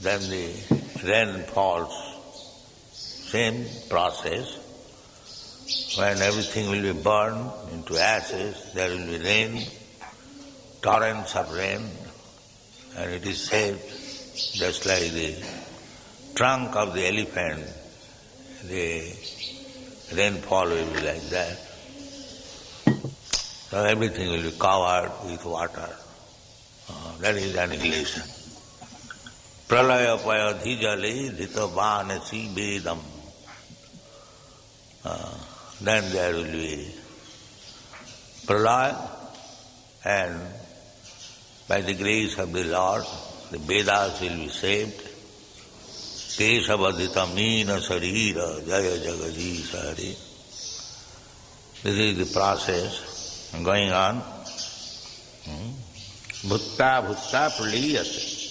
then the rain falls. Same process. When everything will be burned into ashes, there will be rain, torrents of rain, and it is said, just like the trunk of the elephant, the rainfall will be like that. So everything will be covered with water. That is annihilation. Pralaya payadhi jale dhita vanasi vedam. Then there will be pralaya, and by the grace of the Lord, the Vedas will be saved. Keshavadhita meena sarira jaya jagadisha hari. This is the process going on. Bhutta bhutta praliyate.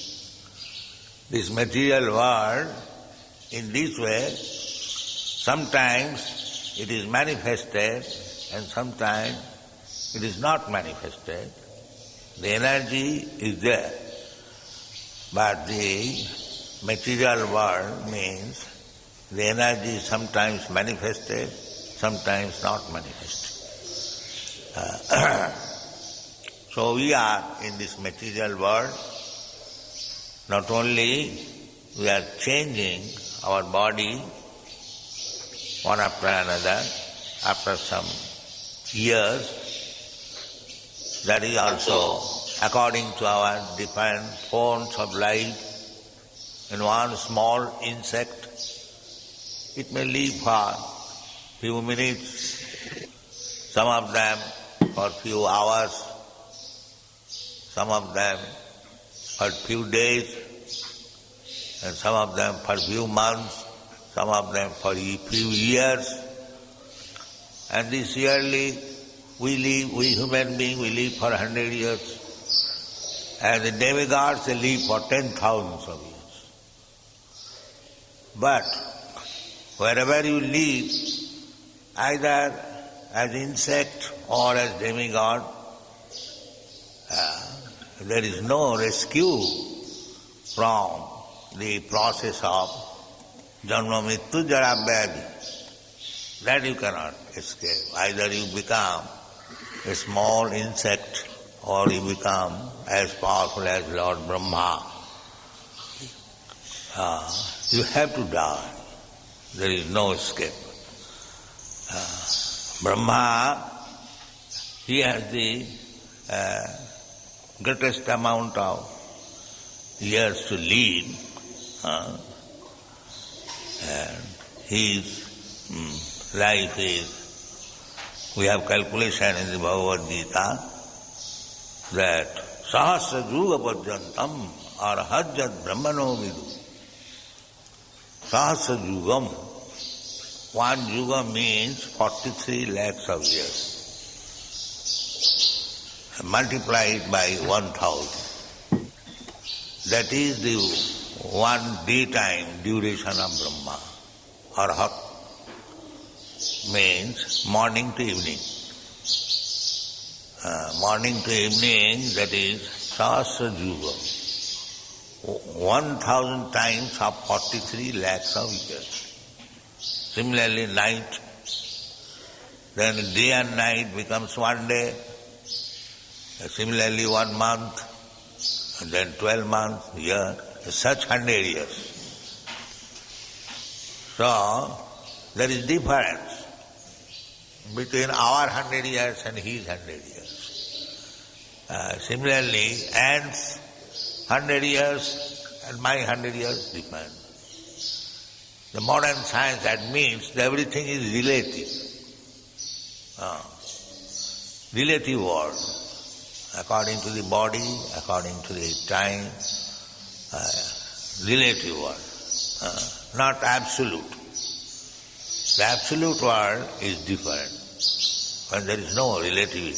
This material world, in this way, sometimes it is manifested and sometimes it is not manifested. The energy is there, but the material world means the energy is sometimes manifested, sometimes not manifested. So we are in this material world. Not only we are changing our body one after another, after some years, that is also according to our different forms of life. In one small insect, it may live for few minutes, some of them for few hours, some of them for few days, and some of them for few months, some of them for few years. And this yearly, we human beings, we live for 100 years. And the demigods, they live for 10,000s of years. But wherever you live, either as insect or as demigod, there is no rescue from the process of janma mrityu jara vyadhi. That you cannot escape. Either you become a small insect or you become as powerful as Lord Brahma. You have to die. There is no escape. Brahma, he has the greatest amount of years to live, and his life is, we have calculation in the Bhagavad Gita that sahasra juga parjantam arhajjat brahmano vidu. Sahasra jugam, one juga means 43 lakhs of years. Multiply it by 1,000. That is the one daytime duration of Brahma. Arhat means morning to evening. Morning to evening, that is Sahasra Juga. 1,000 times of 43 lakhs of years. Similarly, night, then day and night becomes one day. Similarly, 1 month, and then 12 months, year, such 100 years. So, there is difference between our 100 years and his 100 years. Similarly, ants, 100 years and my 100 years different. The modern science admits that everything is relative. Relative world. According to the body, according to the time, relative world, not absolute. The absolute world is different when there is no relativity.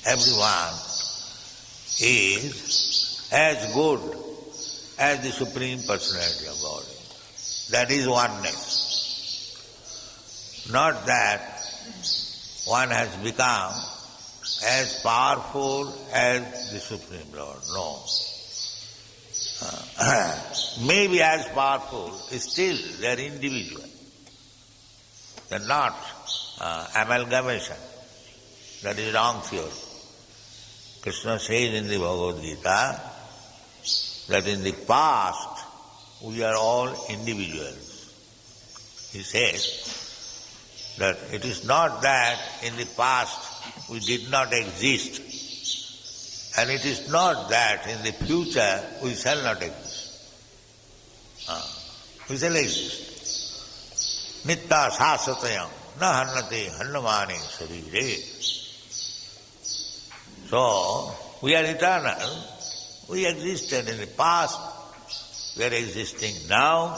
Everyone is as good as the Supreme Personality of Godhead. That is oneness. Not that one has become as powerful as the Supreme Lord. No. may be as powerful, still they are individual. They are not amalgamation. That is wrong theory. Krishna says in the Bhagavad Gita that in the past we are all individuals. He says that it is not that in the past we did not exist, and it is not that in the future we shall not exist. We shall exist. Nitta sasatayam na hannate hannamane sarire. So, we are eternal. We existed in the past, we are existing now,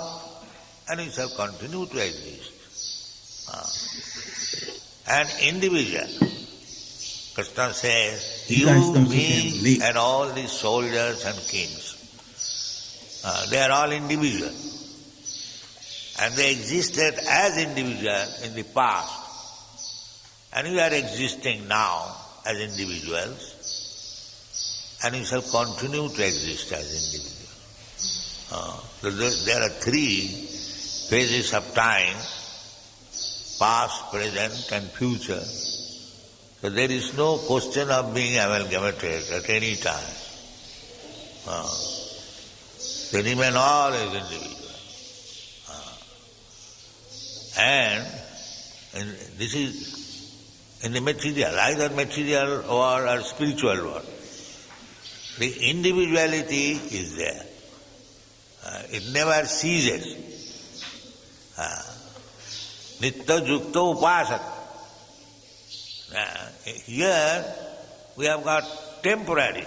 and we shall continue to exist. An individual, Krishna says, you, me, and all these soldiers and kings, they are all individual. And they existed as individual in the past. And we are existing now as individuals, and we shall continue to exist as individuals. There are three phases of time, past, present and future. So there is no question of being amalgamated at any time. They remain all as individuals. And this is in the material, either material world or spiritual world. The individuality is there. It never ceases. Nitya yukta upasat. Here we have got temporary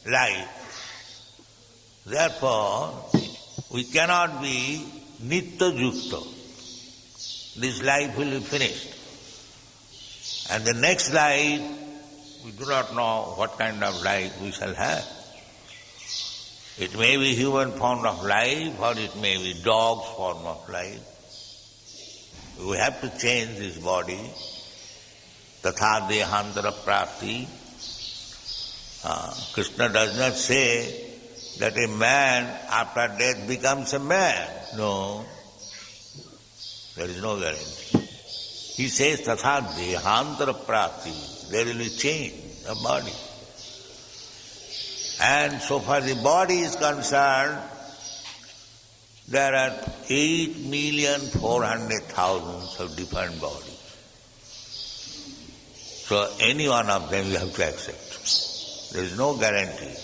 life. Therefore, we cannot be nitya yukta. This life will be finished. And the next life, we do not know what kind of life we shall have. It may be human form of life, or it may be dog's form of life. We have to change this body. Tatha dehantara prapti. Krishna does not say that a man after death becomes a man. No. There is no guarantee. He says, Tatha dehantara prapti. There will be change of body. And so far the body is concerned, there are 8,400,000 of different bodies. So any one of them you have to accept. There is no guarantee.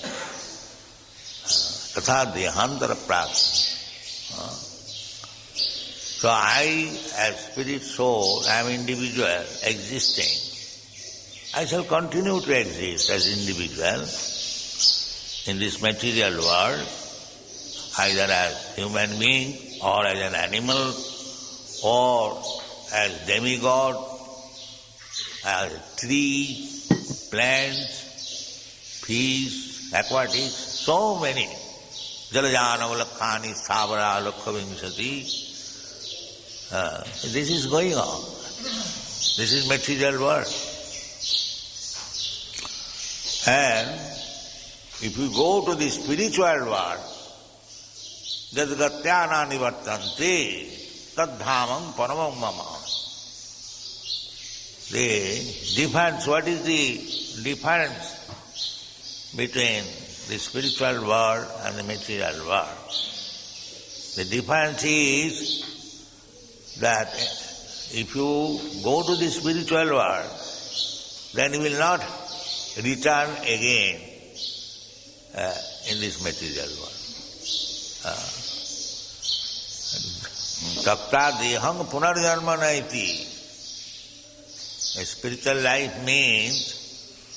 Tatha dehantara prapti. So I, as spirit soul, I am individual, existing. I shall continue to exist as individual in this material world, either as human being, or as an animal, or as demigod, as tree, plants, fish, aquatics, so many. Jalajana valakhani sthavara lakhavingsati. This is going on. This is material world. And if you go to the spiritual world, jadgatyana nivartante tadhamam paramam mama. The difference, what is the difference between the spiritual world and the material world? The difference is that if you go to the spiritual world, then you will not return again in this material world. Tapta dehang punarjanma naiti. A spiritual life means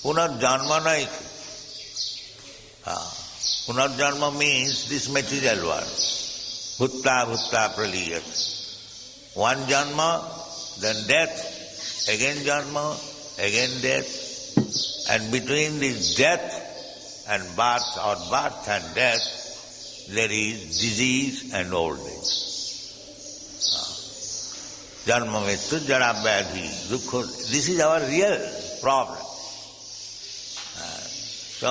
punarjanma naiti. Punarjanma means this material world. Bhutta bhutta praliyat. One janma, then death, again janma, again death. And between this death and birth, or birth and death, there is disease and old age. Janma mrityu jara vyadhi dukkha. This is our real problem. So,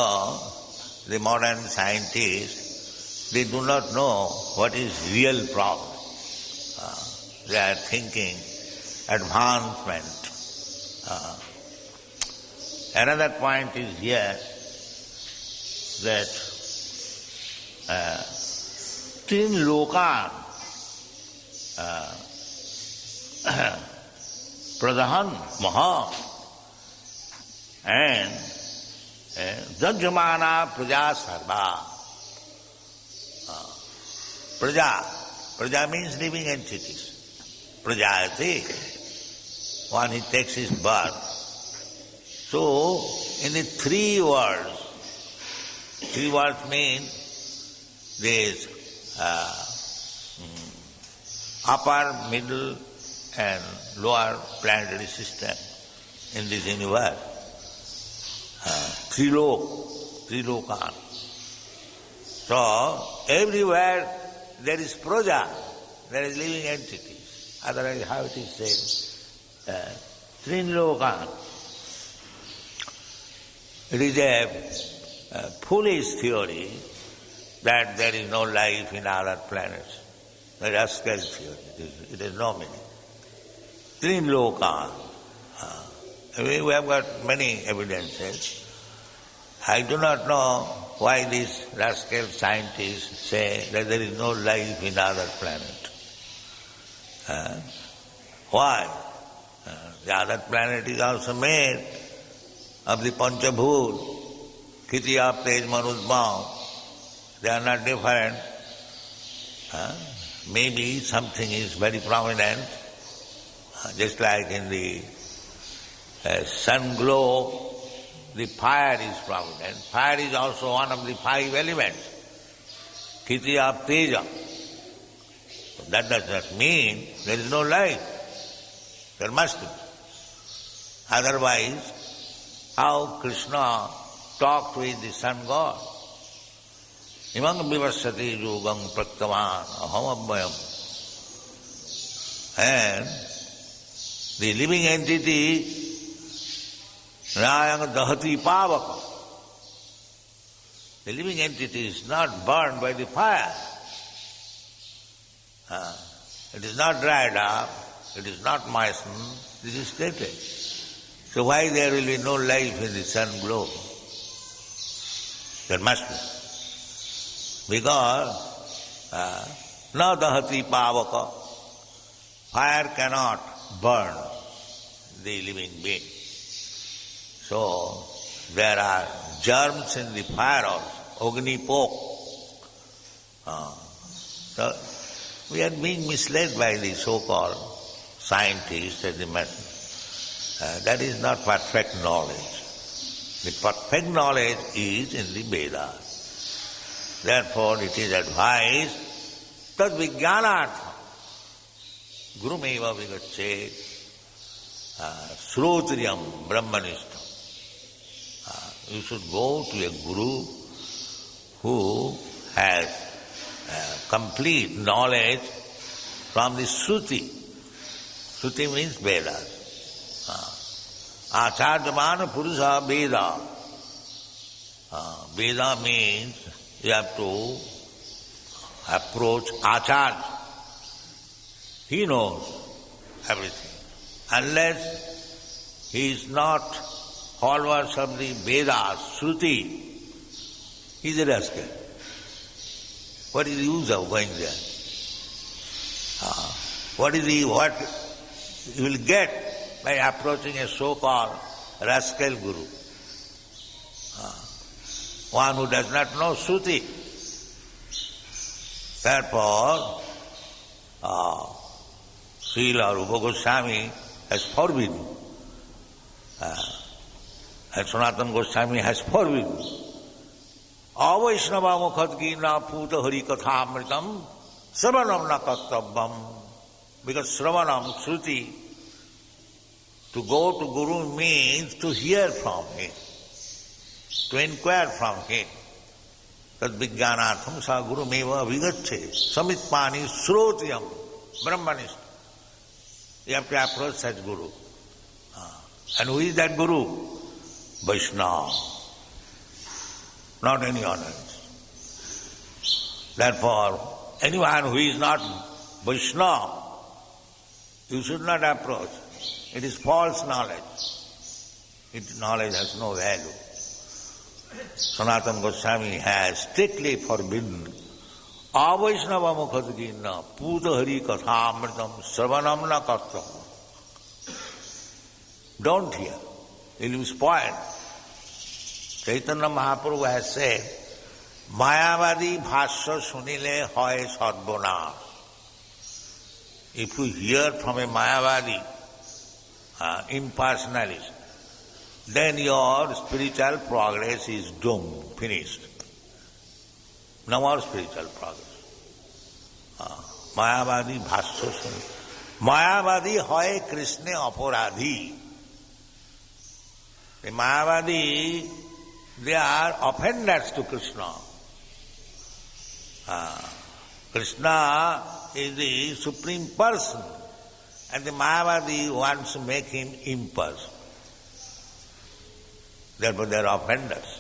the modern scientists they do not know what is real problem. They are thinking advancement. Another point is here that Trin Lokan Pradahan Maha and Jajamana Praja Sarva. Praja means living entities. Prajayati, one he takes his birth. So, in the three words mean this upper, middle and lower planetary system in this universe. Trilokan. So, everywhere there is praja, there is living entities. Otherwise, how it is said? Trinlokan. It is a foolish theory that there is no life in other planets. A rascal theory. It has no meaning. Trinlokan. We have got many evidences. I do not know why these rascal scientists say that there is no life in other planet. Why? The other planet is also made of the Panchabhut, Khitiya, Tej, Manudbhav. They are not different. Maybe something is very prominent, just like in the sun glow, the fire is prominent. Fire is also one of the five elements. Khitiya, Teja. That does not mean there is no life. There must be. Otherwise, how Krishna talked with the sun god? Imang vivasati yugam praktavan aham abhayam. And the living entity, Rayang dahati pavaka. The living entity is not burned by the fire. It is not dried up, it is not moistened, this is stated. So why there will be no life in the sun glow? There must be. Because na dahati pavaka, fire cannot burn the living being. So there are germs in the fire also, Agni Pok. So we are being misled by the so-called scientists and the medicine. That is not perfect knowledge. The perfect knowledge is in the Vedas. Therefore it is advised tad vijnanartha gurumeva vigachet srotriyam brahmanishtam. You should go to a guru who has complete knowledge from the Shruti. Shruti means Vedas. Acharjamana Purusha Veda. Veda means you have to approach Acharya. He knows everything. Unless he is not followers of the Vedas, Shruti, he is a rascal. What is the use of going there? What you will get by approaching a so-called rascal guru? One who does not know Shruti. Therefore, Srila Rupa Goswami has forbidden, and Sanatana Goswami has forbidden. Avaishnava mukhadgi na puta hari katha amritam sravanam na kartavyam. Because sravanam, Shruti, to go to Guru means to hear from him, to inquire from him. Tad vijnanatham sa guru meva vigacche samitpani srotriyam brahmanishtam. You have to approach such guru. And who is that guru? Vaishnava. Not any others. Therefore, anyone who is not Vaishnava, you should not approach. It is false knowledge. Knowledge has no value. Sanatana Goswami has strictly forbidden avaishnava mukhadgina puja hari kathamritam sravanam na kartam. Don't hear. It will be spoiled. Chaitanya Mahaprabhu has said, Mayavadi bhashya sunile hoy sarvanash. If you hear from a Mayavadi, impersonalist, then your spiritual progress is doomed, finished. No more spiritual progress. Mayavadi bhashya sunile. Mayavadi hoy Krishna aparadhi. The Mayavadi, they are offenders to Krishna. Krishna is the Supreme Person, and the Mayavadi wants to make him impersonal. Therefore they are offenders.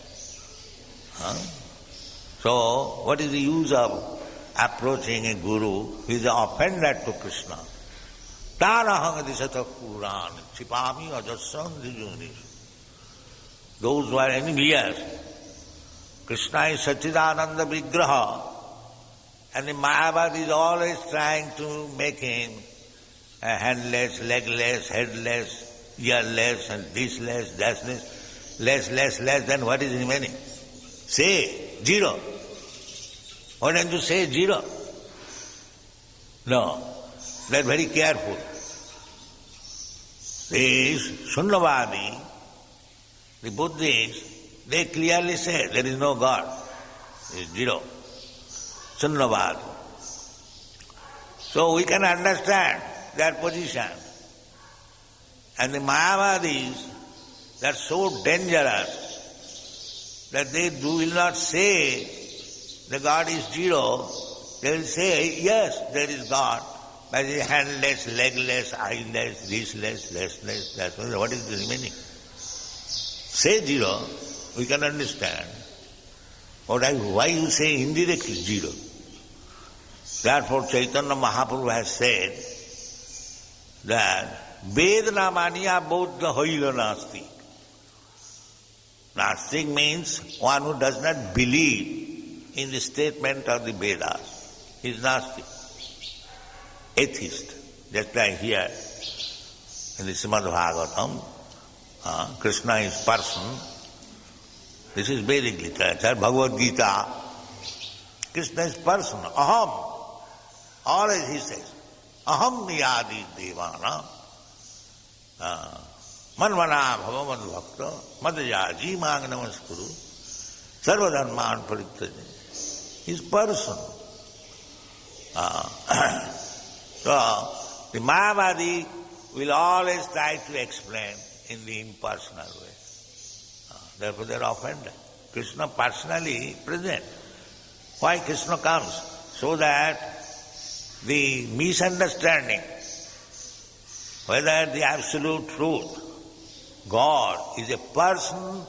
So, what is the use of approaching a guru who is an offender to Krishna? Tanahang disata Puran, Chipami Ajasam Dijunis. Those who are envious. Krishna is Sachidananda Vigraha, and the Mayavadi is always trying to make him handless, legless, headless, earless, and this less, that less, then what is remaining? Say, zero. Why don't you say zero? No, they are very careful. These Sunnavadi, the Buddhists, they clearly say there is no God. It is zero. Sunnavad. So we can understand their position. And the Mayavadis, they are so dangerous that they will not say the God is zero. They will say, yes, there is God, but it is handless, legless, eyeless, thisless, lessless, thatless. What is the meaning? Say zero, we can understand. Why you say indirectly zero? Therefore Chaitanya Mahaprabhu has said that Vedana maniya bodha hoila nasti. Nastik means one who does not believe in the statement of the Vedas. He is Nastik. Atheist. Just like here in the Srimad Bhagavatam, Krishna is person. This is Vedic literature, Bhagavad Gita. Krishna is person, aham. Always he says, aham niyadi devana, manvana bhavaman bhakta, madhyaji mang namaskuru, sarvadharman parityaja. He is person. So, the Mayavadi will always try to explain in the impersonal way. Therefore they are offended. Krishna personally present. Why Krishna comes? So that the misunderstanding, whether the absolute truth, God is a person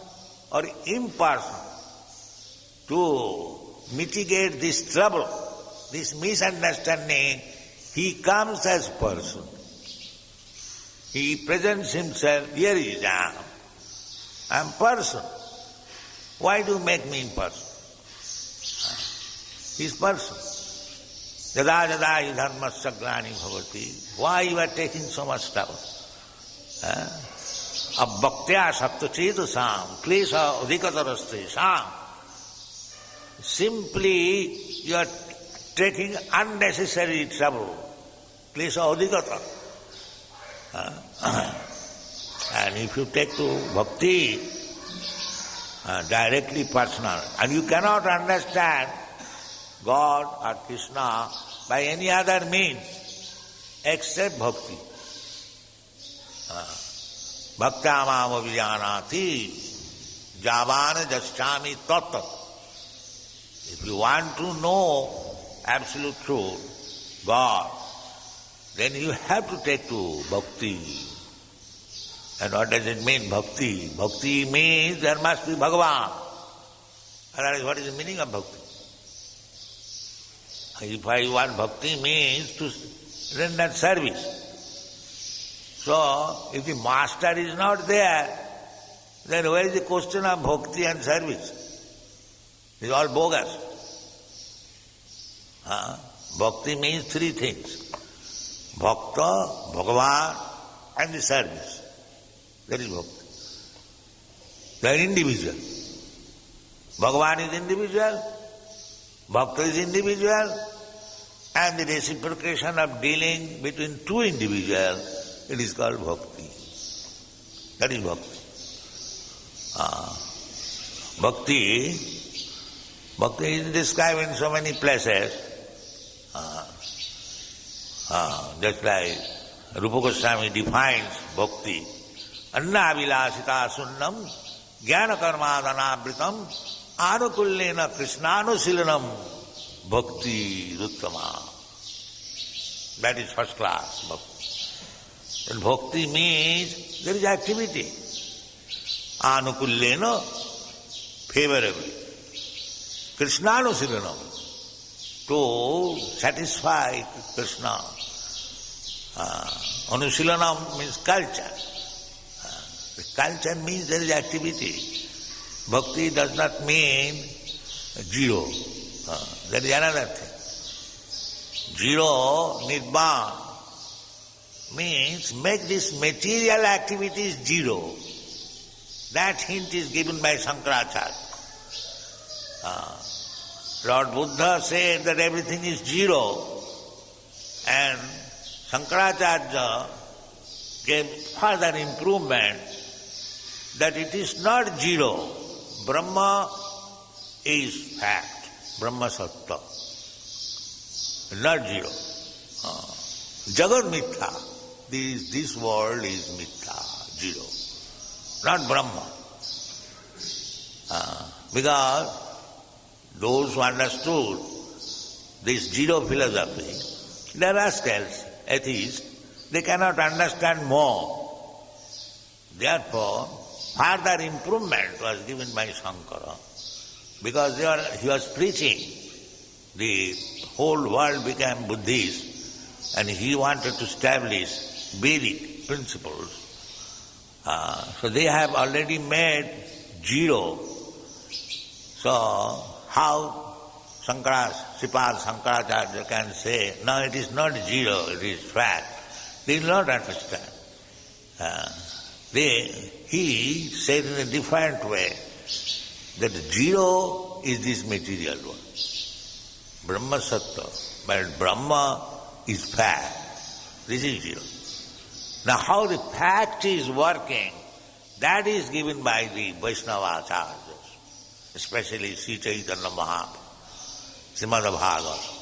or impersonal, to mitigate this trouble, this misunderstanding, he comes as person. He presents himself, here is I am person. Why do you make me impersonal? He is person. Yada yada dharmasya glani bhavati. Why you are taking so much trouble? Abhaktya saptachedasam klesha adhikatarastesam. Simply you are taking unnecessary trouble. Klesha adhikata. And if you take to bhakti, directly personal, and you cannot understand God or Krishna by any other means except bhakti. Bhaktamam avijanati javana jaschami tatat. If you want to know absolute truth, God, then you have to take to bhakti. And what does it mean, bhakti? Bhakti means there must be Bhagavan. Otherwise, what is the meaning of bhakti? If I want bhakti means to render service. So, if the master is not there, then where is the question of bhakti and service? It's all bogus. Bhakti means three things. Bhakta, Bhagavan and the service. That is bhakti. They are individual. Bhagavan is individual, Bhakta is individual, and the reciprocation of dealing between two individuals, it is called bhakti. That is bhakti. Bhakti is described in so many places. Just like Rupa Goswami defines bhakti. Anna vilasita sunnam jnana karmadanabritam anukullena krishnanushilanam bhakti ruttama. That is first class bhakti. And bhakti means there is activity. Anukullena, favorably. Krishnanushilanam, to satisfy Krishna. Anushilanam means culture. The culture means there is activity. Bhakti does not mean zero. That is another thing. Zero, nirvana, means make this material activities zero. That hint is given by Shankaracharya. Lord Buddha said that everything is zero, and Shankaracharya gave further improvement that it is not zero. Brahma is fact, Brahma Sattva, not zero. Jagat Mithya, this world is Mithya, zero, not Brahma. Because those who understood this zero philosophy, they are rascals, atheists, they cannot understand more. Therefore, further improvement was given by Shankara, because he was preaching, the whole world became Buddhist, and he wanted to establish Vedic principles. So they have already made zero. So how Sripad Shankaracharya can say, no, it is not zero, it is fact? They will not understand. He said in a different way that zero is this material world. Brahma Sattva, but Brahma is fact. This is zero. Now how the fact is working, that is given by the Vaishnava acharyas, especially Sri Chaitanya Mahaprabhu, Srimad Bhagavatam.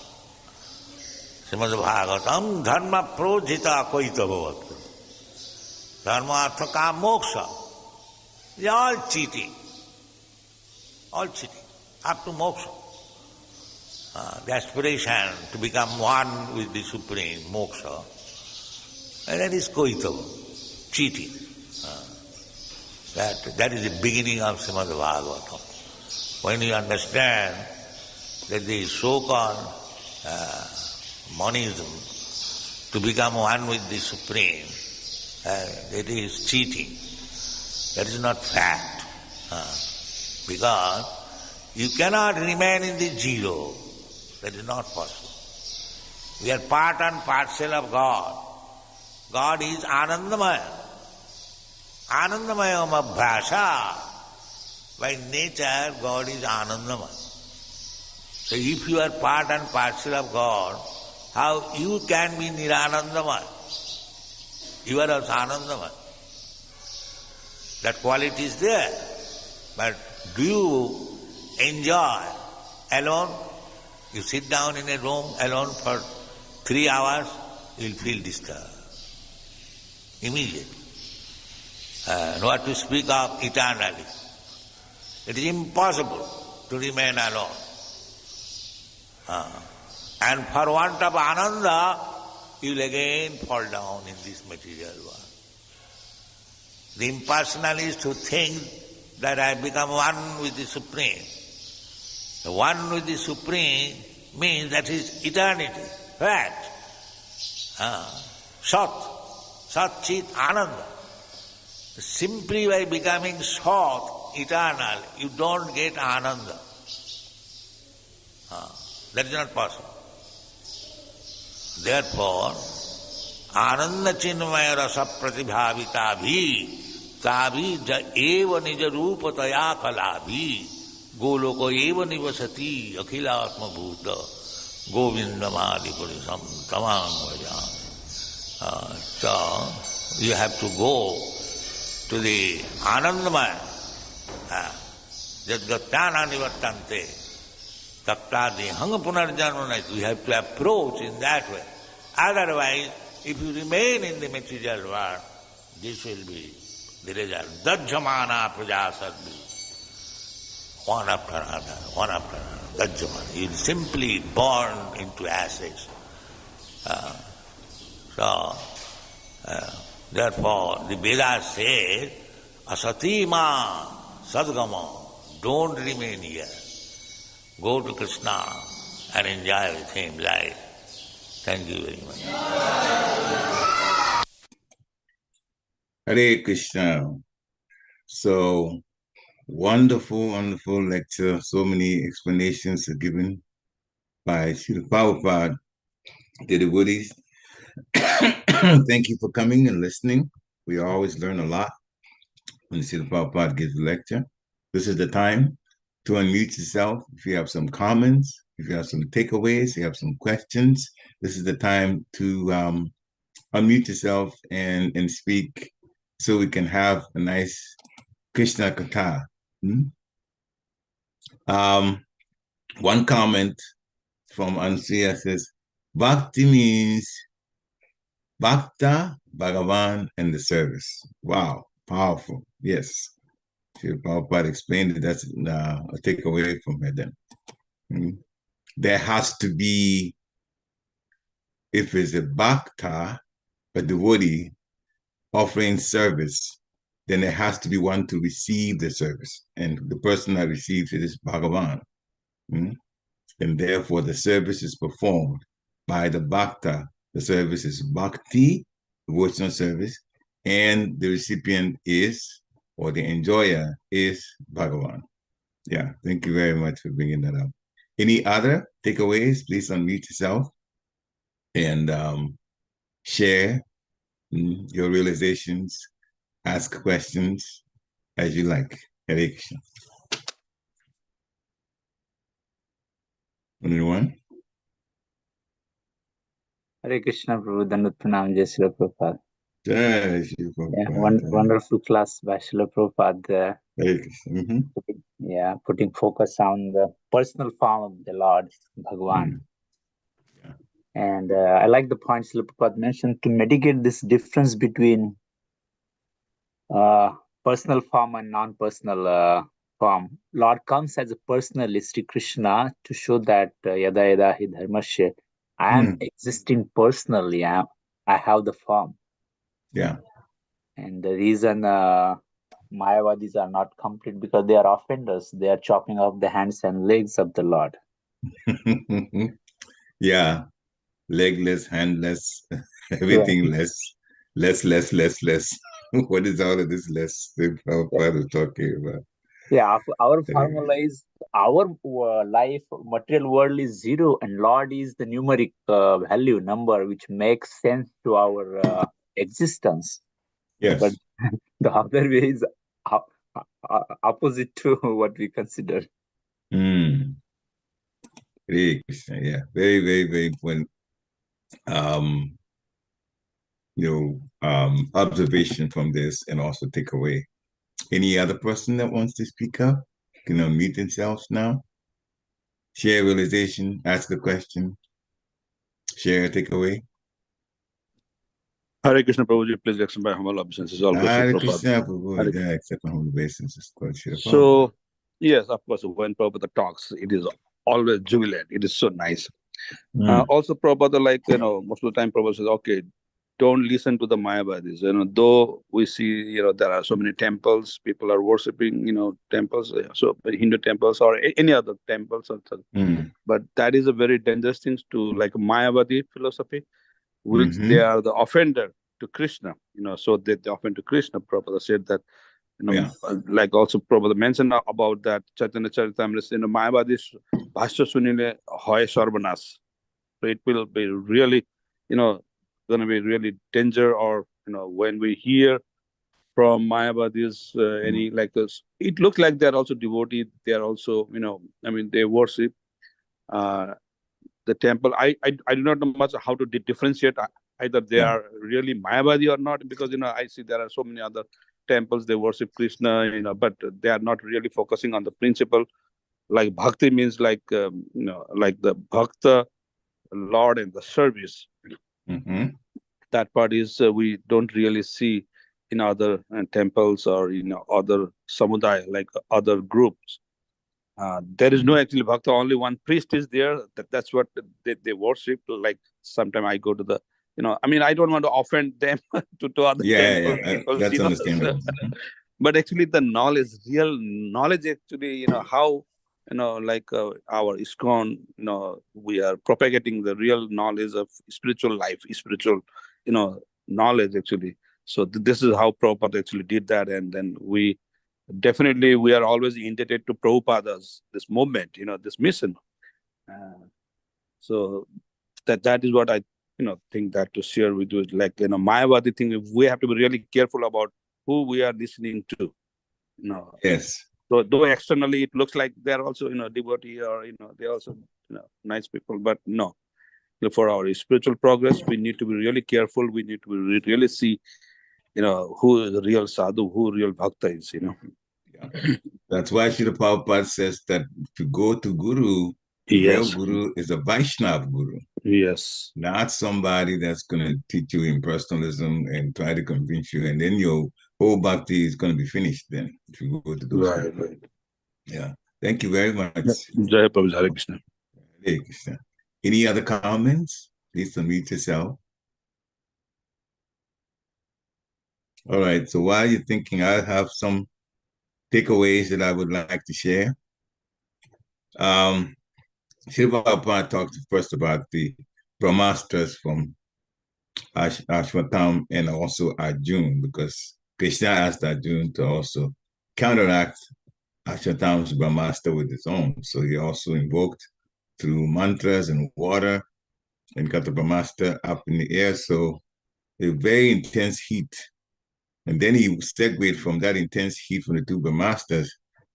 Srimad Bhagavatam, dharma projita koita bhavat. Dharma artha kam moksha. They are all cheating. All cheating. Up to moksha. The aspiration to become one with the Supreme, moksha, and that is koitava, cheating. That is the beginning of Srimad Bhagavatam. When you understand that the so-called monism, to become one with the Supreme, it is cheating. That is not fact. Because you cannot remain in the zero. That is not possible. We are part and parcel of God. God is Anandamaya. Anandamayam abhyasa. By nature, God is Anandamaya. So if you are part and parcel of God, how you can be Niranandamaya? You are also Anandamaya. That quality is there. But do you enjoy alone? You sit down in a room alone for 3 hours, you will feel disturbed. Immediately. What to speak of eternally. It is impossible to remain alone. And for want of ananda, you will again fall down in this material world. The impersonalist who thinks that I become one with the Supreme. The one with the Supreme means that is eternity, fact. Sat, Sat Chit Ananda. Simply by becoming Sat, eternal, you don't get Ananda. That is not possible. Therefore, Ananda Chinmaya Rasa Pratibhavita Bhi Tabi Ja Eva Nija Rupa Taya Kalabhi Goloko Eva Nivasati Akhila Atma Bhuta Govindamadi Purisam Tamang Vajam. So, you have to go to the Anandamaya. Jadgatana Nivartante. Tattadi Hanga Punarjanmana. You have to approach in that way. Otherwise, if you remain in the material world, this will be the result. Dajjamana prajasadhi. One after another, one after another. Dajjamana. You will simply burn into ashes. Therefore, the Vedas say, Asatima Sadgama, don't remain here. Go to Krishna and enjoy with him life. Thank you very much. Hare Krishna. So, wonderful, wonderful lecture. So many explanations are given by Srila Prabhupada, the devotees. Thank you for coming and listening. We always learn a lot when Srila Prabhupada gives a lecture. This is the time to unmute yourself. If you have some comments, if you have some takeaways, you have some questions, this is the time to unmute yourself and speak so we can have a nice Krishna Katha. One comment from Ansuya says, Bhakti means Bhakta, Bhagavan, and the service. Wow, powerful. Yes. Srila Prabhupada explained it. That's a takeaway from her then. There has to be, if it's a Bhakta, a devotee offering service, then there has to be one to receive the service. And the person that receives it is Bhagavan. And therefore the service is performed by the Bhakta. The service is Bhakti, devotional service, and the recipient is, or the enjoyer is Bhagavan. Yeah, thank you very much for bringing that up. Any other takeaways? Please unmute yourself and share your realizations, ask questions as you like. Hare Krishna. Anyone? Hare Krishna, Prabhu. Dandat Pranam, Jai Srila Prabhupada. Jai Srila Yeah, wonderful class by Srila Prabhupada. Hare Krishna. Putting focus on the personal form of the Lord, Bhagavan. And I like the point Srila Prabhupada mentioned to mitigate this difference between personal form and non-personal form. Lord comes as a personalist, Krishna, to show that yada yada hi dharmasya, I am existing personally. I have the form. Yeah. And the reason Mayavadis are not complete because they are offenders. They are chopping off the hands and legs of the Lord. Yeah. Legless, handless, everything less. What is all of this less that Prabhupada is talking about? Yeah, our formula is our life, material world is zero, and Lord is the numeric value, number, which makes sense to our existence. Yes. But the other way is opposite to what we consider. Very interesting. Yeah, very, very, very important. Observation from this, and also take away. Any other person that wants to speak up can unmute themselves now. Share realization, ask a question, share a takeaway. Hare Krishna, Prabhuji, please accept my humble obeisances. Hare Krishna, Prabhuji, accept my humble obeisances. So, yes, of course, when Prabhupada talks, it is always jubilant. It is so nice. Also, Prabhupada, most of the time, Prabhupada says, okay, don't listen to the Mayavadis. Though we see, there are so many temples, people are worshiping, temples, so Hindu temples or any other temples. But that is a very dangerous thing to like Mayavadi philosophy, which they are the offender to Krishna. So they offend to Krishna. Prabhupada said that. Like also Prabhupada mentioned about that Chaitanya Charitamrita, Mayavadi's Bhashya Sunile Hoy Sarvanas. So it will be really, going to be really danger. Or when we hear from Mayavadis any like this, it looks like they're also devotee. They are also, they worship the temple. I do not know much how to differentiate either they are really Mayavadi or not, because I see there are so many other temples they worship Krishna, but they are not really focusing on the principle. Like bhakti means like like the bhakta, Lord, and the service. That part is we don't really see in other temples or other samudaya, like other groups. There is no actually bhakta, only one priest is there. That's what they worship. Like sometime I go to the, I don't want to offend them to other temple people. That's understandable. But actually the knowledge, real knowledge actually, how, like our ISKCON, we are propagating the real knowledge of spiritual life, spiritual, knowledge actually. So this is how Prabhupada actually did that. And then we are always indebted to Prabhupada's, this movement, this mission. So that is what I, think that to share with you, like, Mayavadi thing, we have to be really careful about who we are listening to. Yes. So though externally it looks like they're also, devotee, or, they're also, nice people, but no. For our spiritual progress, we need to be really careful. We need to really see, who is the real sadhu, who real bhakta is, That's why Srila Prabhupada says that to go to Guru, the real Guru is a Vaishnava Guru. Yes. Not somebody that's going to teach you impersonalism and try to convince you, and then your whole bhakti is going to be finished then if you go to those people. Right. Yeah. Thank you very much. Jai Prabhupada, Hare Krishna. Hare Krishna. Any other comments? Please unmute yourself. All right. So while you're thinking, I have some takeaways that I would like to share. Srila Prabhupada talked first about the Brahmastras from Ashwatam and also Arjun, because Krishna asked Arjun to also counteract Ashwatam's Brahmastra with his own. So he also invoked through mantras and water and got the Brahmastra up in the air. So a very intense heat. And then he segued from that intense heat from the two Brahmastras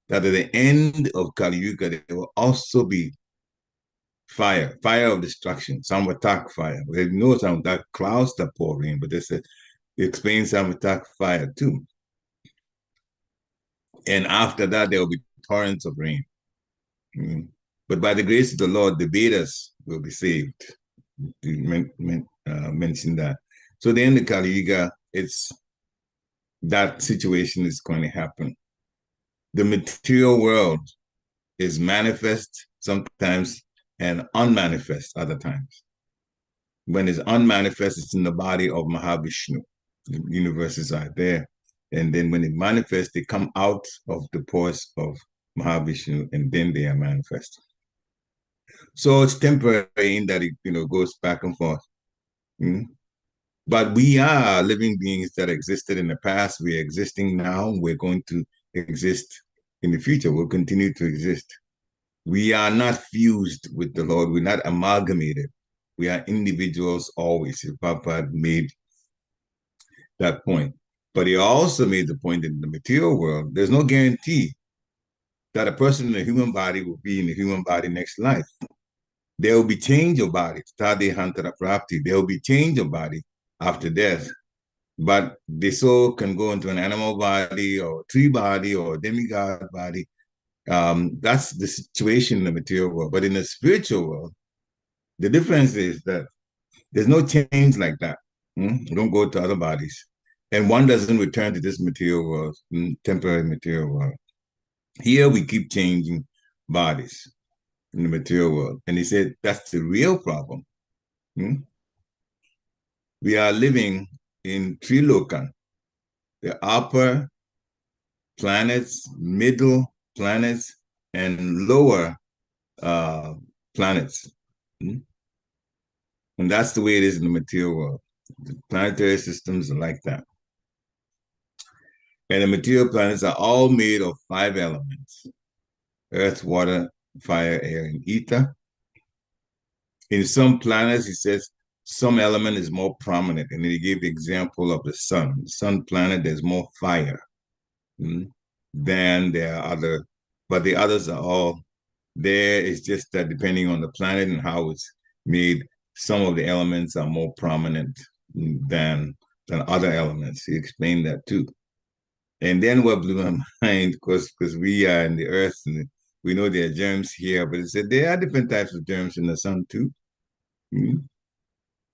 that at the end of Kali Yuga, there will also be fire of destruction, Samvatak fire. They know that clouds that pour rain, but they said it explains Samvatak fire too. And after that, there will be torrents of rain. But by the grace of the Lord, the Vedas will be saved. You mentioned that. So the end of Kali Yuga, that situation is going to happen. The material world is manifest sometimes and unmanifest other times. When it's unmanifest, it's in the body of Mahavishnu. The universes are there. And then when it manifests, they come out of the pores of Mahavishnu, and then they are manifest. So it's temporary in that it goes back and forth. But we are living beings that existed in the past. We are existing now. We're going to exist in the future. We'll continue to exist. We are not fused with the Lord. We're not amalgamated. We are individuals always. Prabhupada made that point. But he also made the point that in the material world, there's no guarantee that a person in a human body will be in a human body next life. There will be change of body. There will be change of body after death. But the soul can go into an animal body or a tree body or a demigod body. That's the situation in the material world. But in the spiritual world, the difference is that there's no change like that. You don't go to other bodies. And one doesn't return to this material world, temporary material world. Here we keep changing bodies in the material world. And he said that's the real problem. we are living in Trilokan, the upper planets, middle planets, and lower planets. Hmm? And that's the way it is in the material world. The planetary systems are like that. And the material planets are all made of 5 elements: earth, water, fire, air, and ether. In some planets, he says some element is more prominent. And he gave the example of the sun. The sun planet, there's more fire than there are other, but the others are all there. It's just that depending on the planet and how it's made, some of the elements are more prominent than other elements. He explained that too. And then what blew my mind, because we are in the earth and we know there are germs here, but it said there are different types of germs in the sun too.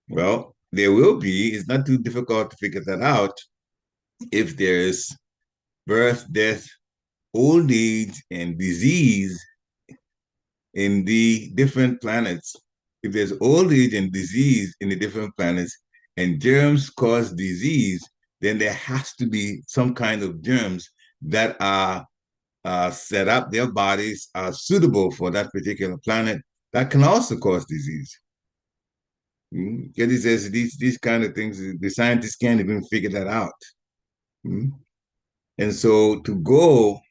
Well, there will be. It's not too difficult to figure that out if there is birth, death, old age, and disease in the different planets. If there's old age and disease in the different planets and germs cause disease, then there has to be some kind of germs that are set up, their bodies are suitable for that particular planet that can also cause disease. Because he says these kind of things, the scientists can't even figure that out. And so to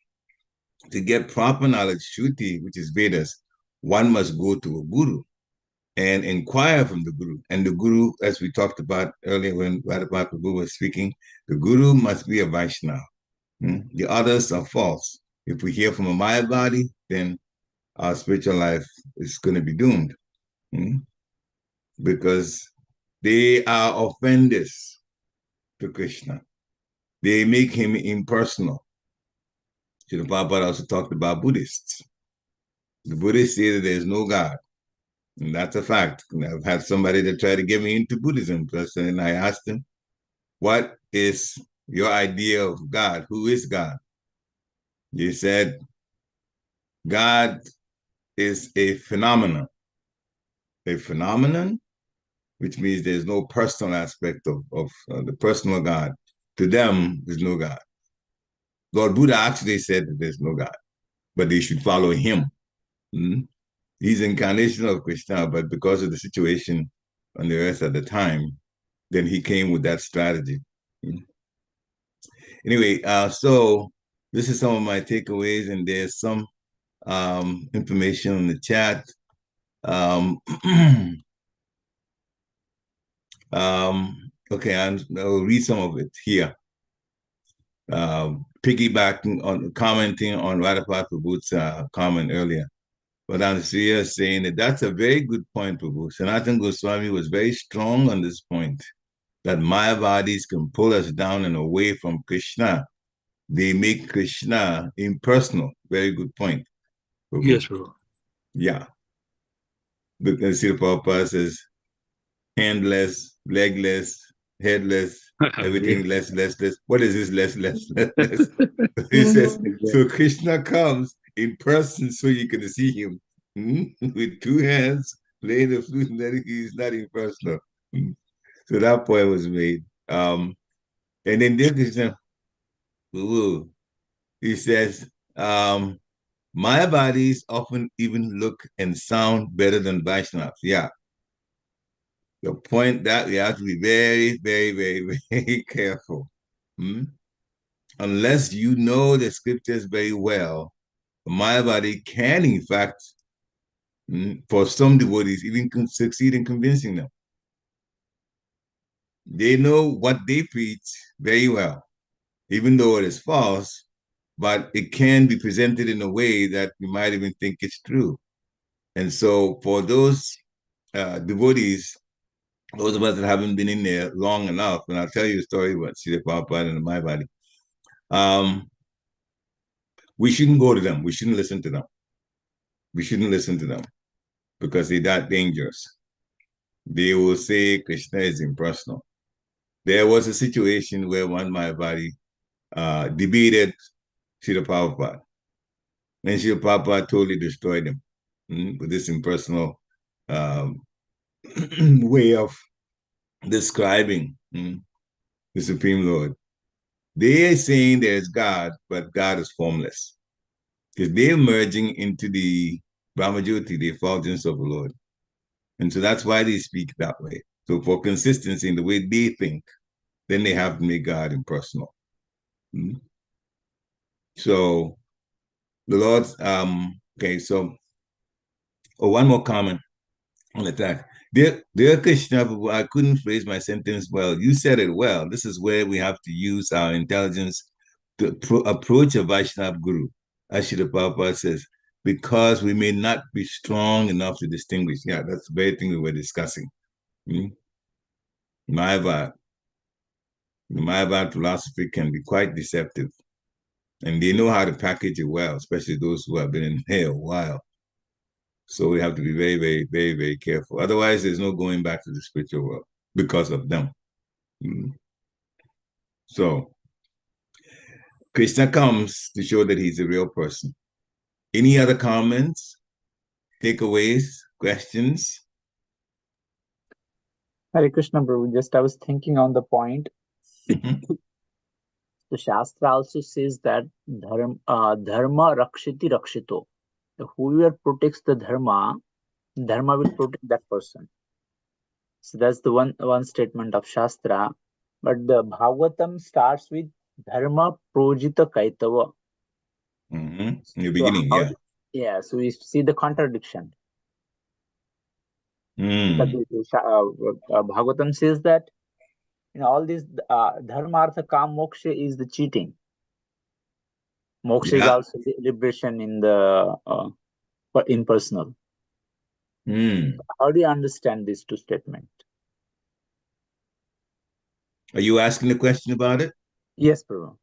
get proper knowledge, Shruti, which is Vedas, one must go to a guru and inquire from the guru. And the guru, as we talked about earlier when Radha Prabhu was speaking, the guru must be a Vaishnava. The others are false. If we hear from a Maya body, then our spiritual life is going to be doomed. Because they are offenders to Krishna. They make him impersonal. Srila Prabhupada also talked about Buddhists. The Buddhists say that there's no God. And that's a fact. I've had somebody that tried to get me into Buddhism. And I asked him, what is your idea of God? Who is God? He said, God is a phenomenon. A phenomenon, which means there's no personal aspect of the personal God. To them, there's no God. Lord Buddha actually said that there's no God, but they should follow him. He's incarnation of Krishna, but because of the situation on the earth at the time, then he came with that strategy. Anyway, so this is some of my takeaways, and there's some information on the chat. Okay, I'll read some of it here. Piggybacking on commenting on Radhapat Prabhu's comment earlier. But Srila is saying that that's a very good point, Prabhu. Sanatana Goswami was very strong on this point, that Maya bodies can pull us down and away from Krishna. They make Krishna impersonal. Very good point, Prabhu. Yes, Prabhu. Yeah. Because Srila Prabhupada says, handless, legless, headless, everything less. What is this less? He says, so Krishna comes in person so you can see him with 2 hands playing the flute, and then he's not impersonal. So that point was made. And then Krishna, he says, my bodies often even look and sound better than Vaishnavas. Yeah. The point that we have to be very, very, very, very careful. Unless you know the scriptures very well, my body can, in fact, for some devotees, even succeed in convincing them. They know what they preach very well, even though it is false, but it can be presented in a way that you might even think it's true. And so for those devotees, those of us that haven't been in there long enough, and I'll tell you a story about Srila Prabhupada and my body, we shouldn't go to them. We shouldn't listen to them. We shouldn't listen to them because they're that dangerous. They will say Krishna is impersonal. There was a situation where one Mayavadi debated Srila Prabhupada, and Srila Prabhupada totally destroyed him with this impersonal way of describing the Supreme Lord. They are saying there's God, but God is formless. Because they're merging into the Brahmajyoti, the effulgence of the Lord. And so that's why they speak that way. So for consistency in the way they think, then they have to make God impersonal. So the Lord's, okay, so one more comment on that. Dear Krishna, I couldn't phrase my sentence well. You said it well. This is where we have to use our intelligence to approach a Vaishnava guru, as Srila Prabhupada says, because we may not be strong enough to distinguish. Yeah, that's the very thing we were discussing. Mayavad. The Mayavad philosophy can be quite deceptive. And they know how to package it well, especially those who have been in here a while. So we have to be very, very, very, very careful. Otherwise, there's no going back to the spiritual world because of them. So Krishna comes to show that he's a real person. Any other comments, takeaways, questions? Hare Krishna, Prabhu. Just I was thinking on the point. The Shastra also says that dharma rakshiti rakshito. Whoever protects the dharma will protect that person. So that's the one statement of Shastra. But the Bhagavatam starts with dharma projita kaitava. In the beginning, yeah. So we see the contradiction. Bhagavatam says that all these dharma, artha, kam, moksha is the cheating. Moksha is also liberation in the impersonal. How do you understand these two statements? Are you asking the question about it? Yes, Prabhu.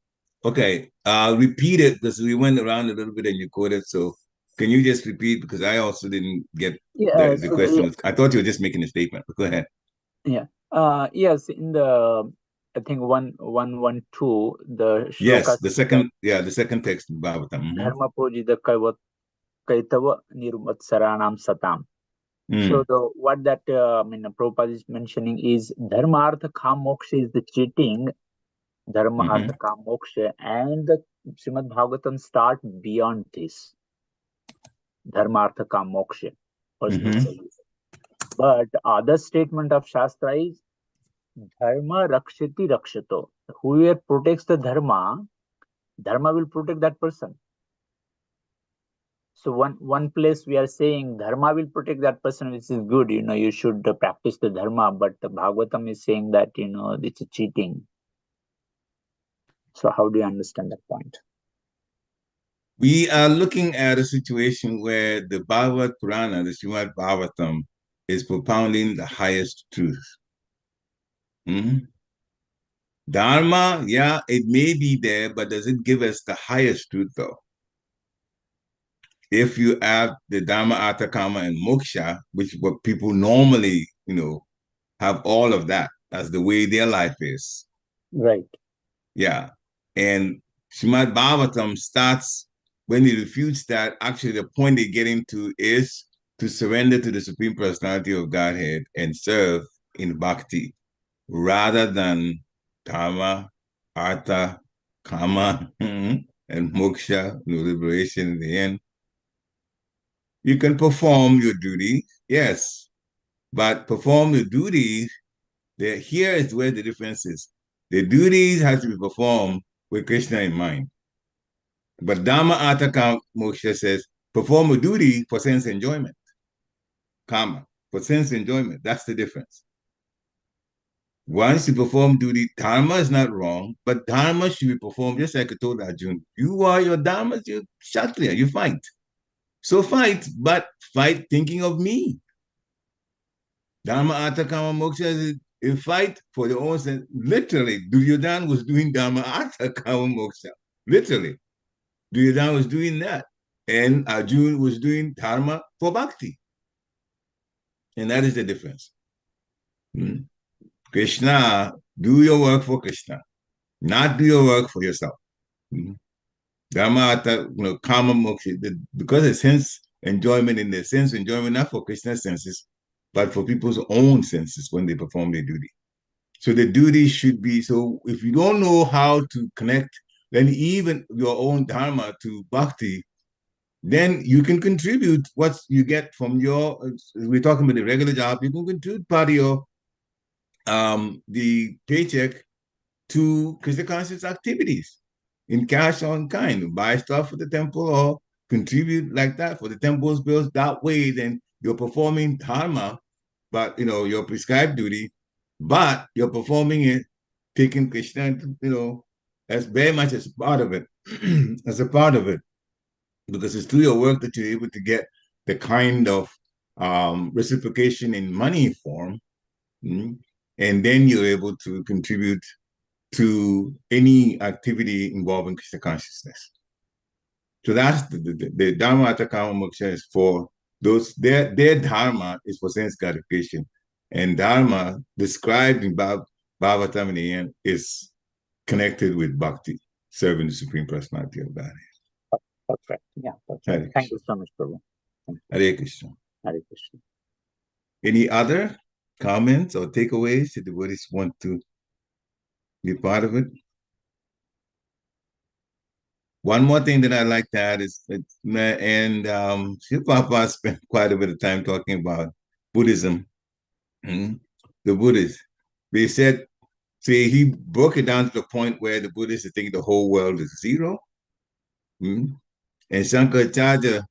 Okay, I'll repeat it because we went around a little bit and you quoted. So can you just repeat, because I also didn't get the question. I thought you were just making a statement, but go ahead. Yeah. Yes, in the I think 112 the shloka. Yes, the second text in Bhagavatam. Dharma projita kaitava nirmatsaranam satam. So what that Prabhupada is mentioning is dharma artha kam moksha is the cheating. Dharma artha kam moksha, and the Srimad Bhagavatam start beyond this. Dharma artha kam moksha. But other statement of Shastra is dharma rakshiti rakshato. Whoever protects the dharma will protect that person. So one place we are saying dharma will protect that person, which is good. You should practice the dharma. But the Bhagavatam is saying that it's a cheating. So how do you understand that point? We are looking at a situation where the Bhagavad Purana, the Srimad Bhagavatam, is propounding the highest truth. Dharma, yeah, it may be there, but does it give us the highest truth though? If you add the Dharma, Artha, Kama, and Moksha, which what people normally, have all of that as the way their life is. Right. Yeah. And Srimad Bhagavatam starts, when he refutes that, actually the point they get into is to surrender to the Supreme Personality of Godhead and serve in bhakti, rather than Dharma, Artha, Kama, and Moksha, liberation in the end. You can perform your duty, yes, but perform your duties, here is where the difference is. The duties have to be performed with Krishna in mind. But Dhamma Artha Kama Moksha says, perform a duty for sense enjoyment. Karma, for sense enjoyment. That's the difference. Once you perform duty, dharma is not wrong, but dharma should be performed just like I told Arjuna. You are your dharma, you're kshatriya, you fight. So fight, but fight thinking of me. Dharma Artha Kama Moksha is a fight for your own sense. Literally, Duryodhana was doing Dharma Artha Kama Moksha. Literally. Duryodhana was doing that. And Arjuna was doing dharma for bhakti. And that is the difference. Krishna, do your work for Krishna, not do your work for yourself. Dharma Artha, Kama Moksha, because it's sense enjoyment in the sense enjoyment, not for Krishna's senses, but for people's own senses when they perform their duty. So the duty should be, so if you don't know how to connect, then even your own dharma to bhakti, then you can contribute what you get from your, we're talking about the regular job, you can contribute part of your, the paycheck to Krishna conscious activities in cash or in kind. Buy stuff for the temple or contribute like that for the temple's bills. That way, then you're performing dharma, but your prescribed duty, but you're performing it, taking Krishna, as very much as part of it, as a part of it, because it's through your work that you're able to get the kind of reciprocation in money form, and then you're able to contribute to any activity involving Krishna consciousness. So that's the Dharma Artha Kama Moksha is for those, their dharma is for sense gratification. And dharma described in Bhagavatam in the end is connected with bhakti, serving the Supreme Personality of Godhead. Perfect. Yeah, perfect. Thank you so much, Prabhu. Hare Krishna. Hare Krishna. Any other comments or takeaways that the devotees want to be part of it? One more thing that I like to add is that, and Srila Prabhupada spent quite a bit of time talking about Buddhism, the Buddhists. They said, see, he broke it down to the point where the Buddhists think the whole world is zero. And Shankaracharya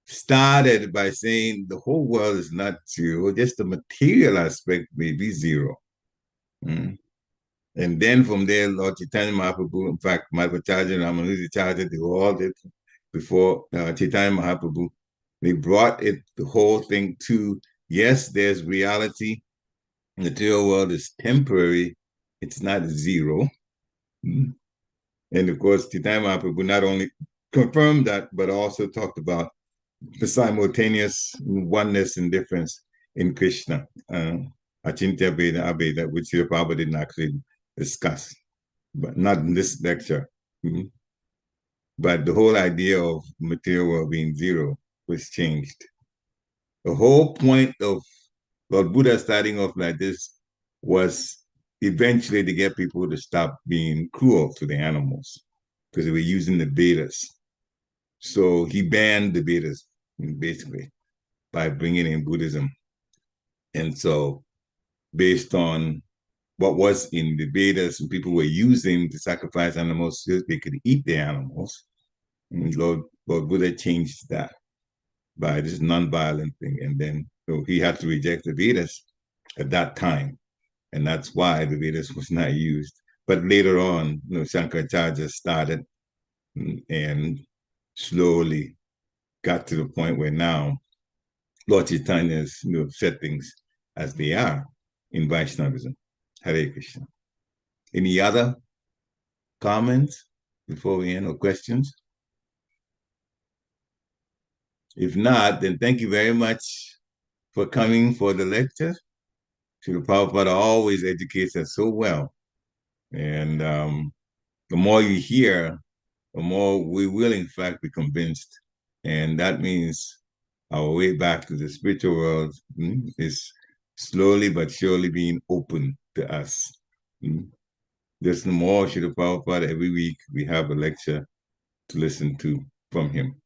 started by saying the whole world is not zero, just the material aspect may be zero. And then from there, Lord Chaitanya Mahaprabhu, in fact, Madhvacharya and Ramanujacharya, they all did before Chaitanya Mahaprabhu. They brought the whole thing to, yes, there's reality. The material world is temporary. It's not zero. And of course, Chaitanya Mahaprabhu not only confirmed that, but also talked about the simultaneous oneness and difference in Krishna. Achintya Veda Abheda, which Srila Prabhupada didn't actually discuss, but not in this lecture. But the whole idea of material world being zero was changed. The whole point of Lord Buddha starting off like this was eventually to get people to stop being cruel to the animals because they were using the Vedas. So he banned the Vedas, basically, by bringing in Buddhism. And so based on what was in the Vedas, and people were using to sacrifice animals so they could eat the animals. And Lord Buddha changed that by this non-violent thing. And then so he had to reject the Vedas at that time. And that's why the Vedas was not used. But later on, Shankaracharya started and slowly got to the point where now Lord Chaitanya has said things as they are in Vaishnavism. Hare Krishna. Any other comments before we end or questions? If not, then thank you very much for coming for the lecture. Srila Prabhupada always educates us so well. And the more you hear, the more we will, in fact, be convinced. And that means our way back to the spiritual world is slowly but surely being open to us. There's no more Srila Prabhupada. Every week we have a lecture to listen to from him.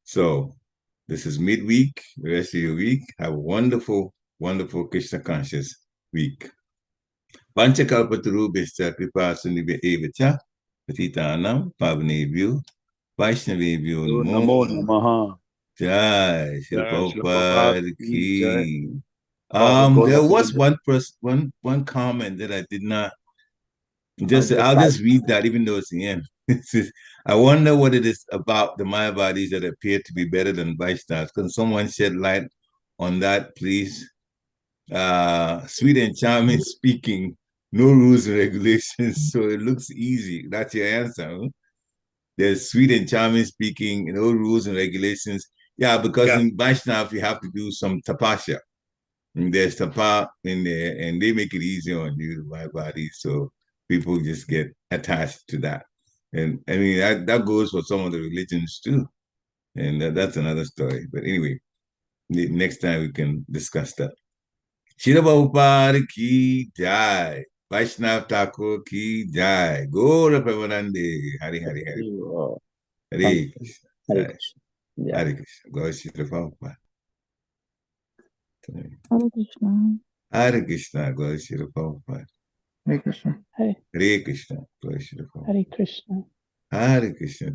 So this is midweek, the rest of your week. Have a wonderful, wonderful Krishna conscious week. Panchakalpatarubhishcha kripa sindhibhya evacha patitanam pavanebhyo Vaishnavebhyo Namo Namaha. Jai Srila Prabhupada ki. Jai. There was one comment that I did not. I'll just read that, even though it's the end. It says, I wonder what it is about the Mayavadis that appear to be better than Vaishnavas. Can someone shed light on that, please? Sweet and charming speaking, no rules and regulations, so it looks easy. That's your answer. Huh? There's sweet and charming speaking, no rules and regulations. Yeah, because in Vaishnav, you have to do some tapasya. And there's tapa in there, and they make it easy on you, my body. So people just get attached to that. And I mean, that goes for some of the religions too. And that's another story. But anyway, next time we can discuss that. Srila Prabhupada ki jai. Vaishnav Thakur ki jai. Gaura Premanande. Hari Hari Hari. Hare Krishna. Hare Jai. Krishna. Yeah. Hare Krishna. Gaura Srila Prabhupada. Hare Krishna. Hare Krishna. Gaura Srila Prabhupada. Hare Krishna. Hare Hare Krishna. Gaura Srila Prabhupada. Hare Krishna. Hare Krishna.